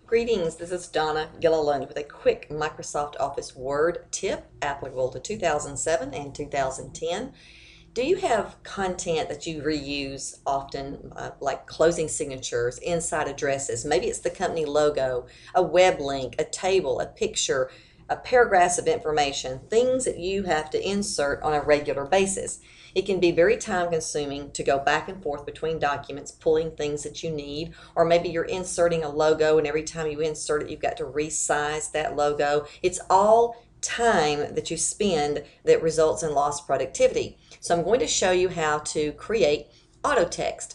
Greetings, this is Donna Gilliland with a quick Microsoft Office Word tip applicable to 2007 and 2010. Do you have content that you reuse often, like closing signatures, inside addresses? Maybe it's the company logo, a web link, a table, a picture, paragraphs of information, things that you have to insert on a regular basis. It can be very time consuming to go back and forth between documents, pulling things that you need, or maybe you're inserting a logo and every time you insert it, you've got to resize that logo. It's all time that you spend that results in lost productivity. So I'm going to show you how to create AutoText.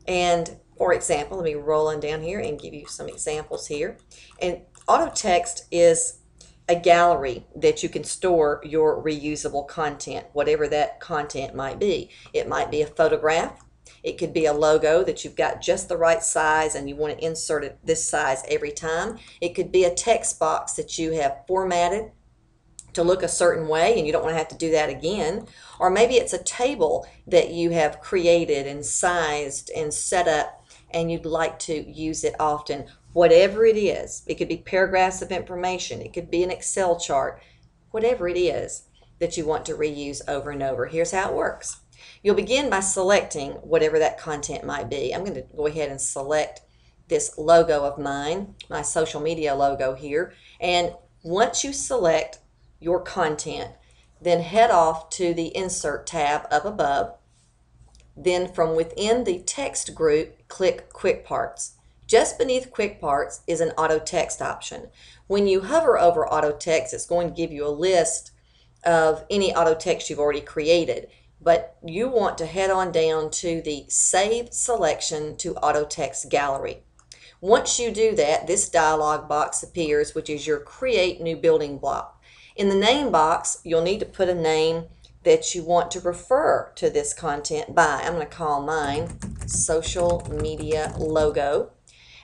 And for example, let me roll on down here and give you some examples here. And AutoText is a gallery that you can store your reusable content, whatever that content might be. It might be a photograph. It could be a logo that you've got just the right size and you want to insert it this size every time. It could be a text box that you have formatted to look a certain way and you don't want to have to do that again. Or maybe it's a table that you have created and sized and set up and you'd like to use it often. Whatever it is, it could be paragraphs of information, it could be an Excel chart, whatever it is that you want to reuse over and over. Here's how it works. You'll begin by selecting whatever that content might be. I'm going to go ahead and select this logo of mine, my social media logo here. And once you select your content, then head off to the Insert tab up above. Then from within the text group, click QuickParts. Just beneath QuickParts is an AutoText option. When you hover over AutoText, it's going to give you a list of any AutoText you've already created, but you want to head on down to the Save Selection to AutoText Gallery. Once you do that, this dialog box appears, which is your Create New Building block. In the name box, you'll need to put a name that you want to refer to this content by. I'm going to call mine Social Media Logo.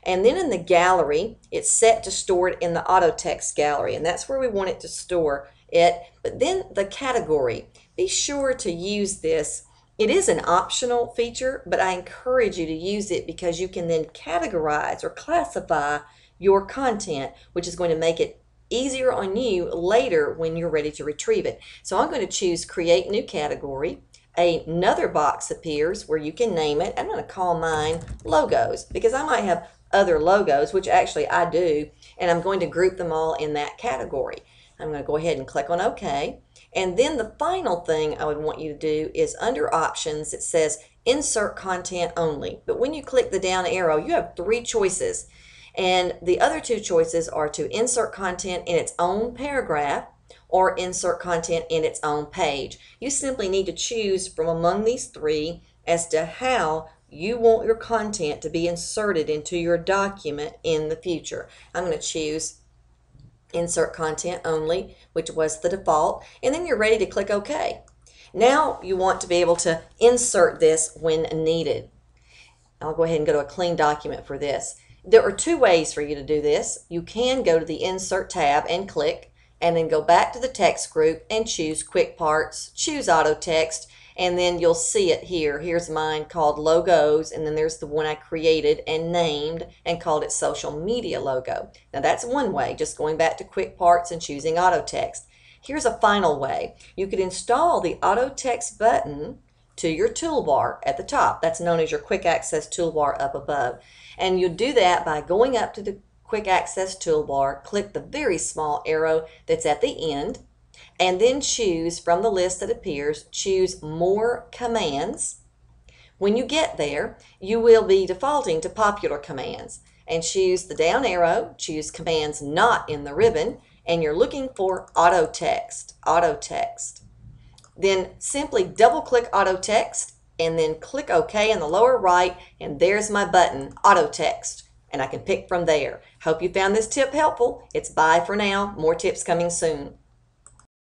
And then in the gallery, it's set to store it in the AutoText gallery, and that's where we want it to store it. But then the category, be sure to use this. It is an optional feature, but I encourage you to use it because you can then categorize or classify your content, which is going to make it easier on you later when you're ready to retrieve it. So I'm going to choose Create New Category. Another box appears where you can name it. I'm going to call mine Logos because I might have other logos, which actually I do, and I'm going to group them all in that category. I'm going to go ahead and click on OK. And then the final thing I would want you to do is under Options, it says Insert Content Only. But when you click the down arrow, you have 3 choices. And the other 2 choices are to insert content in its own paragraph or insert content in its own page. You simply need to choose from among these 3 as to how you want your content to be inserted into your document in the future. I'm going to choose Insert Content Only, which was the default, and then you're ready to click OK. Now you want to be able to insert this when needed. I'll go ahead and go to a clean document for this. There are 2 ways for you to do this. You can go to the Insert tab and click, and then go back to the text group and choose QuickParts, choose AutoText, and then you'll see it here. Here's mine called Logos, and then there's the one I created and named and called it Social Media Logo. Now that's one way, just going back to QuickParts and choosing AutoText. Here's a final way. You could install the AutoText button to your toolbar at the top. That's known as your Quick Access toolbar up above. And you do that by going up to the Quick Access toolbar, click the very small arrow that's at the end, and then choose from the list that appears, choose More Commands. When you get there, you will be defaulting to Popular Commands, and choose the down arrow, choose Commands Not in the ribbon, and you're looking for AutoText, AutoText. Then simply double-click AutoText, and then click OK in the lower right, and there's my button, AutoText, and I can pick from there. Hope you found this tip helpful. It's bye for now. More tips coming soon.